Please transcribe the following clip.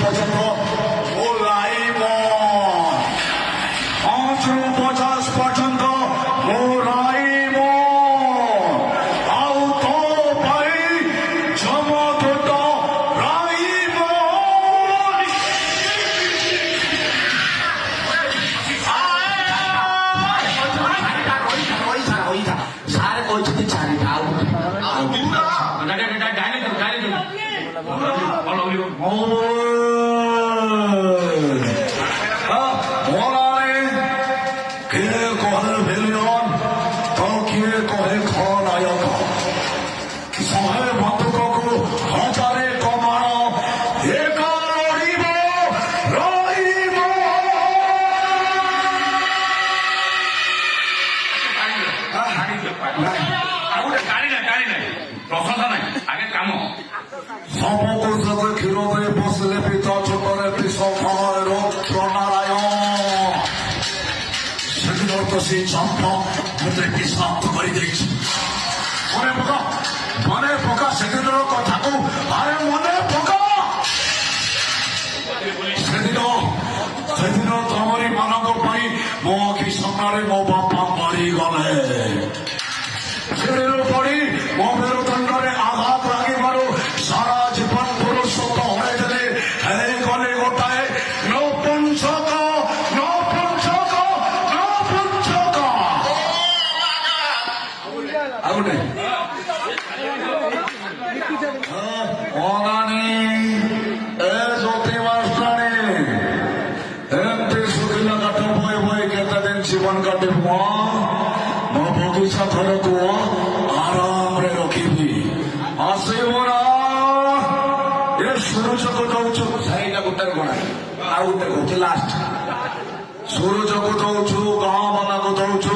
পর্যন্ত ও লাইব ৫৫ পর্যন্ত ও লাইব আউ তো পাই জমদুত রাইব সারে কইছিতে চারিটা সেই চম্প মতে সমাপ্ত করে দিয়েছি মনে পকা সেদিনর কথাକୁ আরে মনে পকা সেদিন ତମରି ମାନଙ୍କ ପାଇଁ ମୋ ଆଖି ସାମ୍ନାରେ ମୋ ବାପା ମରିଗଲେ ସେଦିନ ପରି ମୋ ମେରୁଦଣ୍ଡରେ ଆଘାତ ଲାଗିବାରୁ ସାରା ଜୀବନ ପୁରୁଷତ୍ୱ ହରାଇଦେଲେ ହେଇଗଲେ ଗୋଟାଏ ନପୁଂସକ জীবন কাটিব ମୋ ବଗିଚା ଘରକୁ ଆରାମରେ ରଖିବି ଆସିବ ନା ଏ ସୂରଜକୁ ଦଉଛୁ ସେଇଟା ଗୋଟେ ଗଣା ଆଉ ଗୋଟେ କହୁଛି ଲାଷ୍ଟ ସୂରଜକୁ ଦଉଛୁ ଗାଁ ବାଲାକୁ ଦଉଛୁ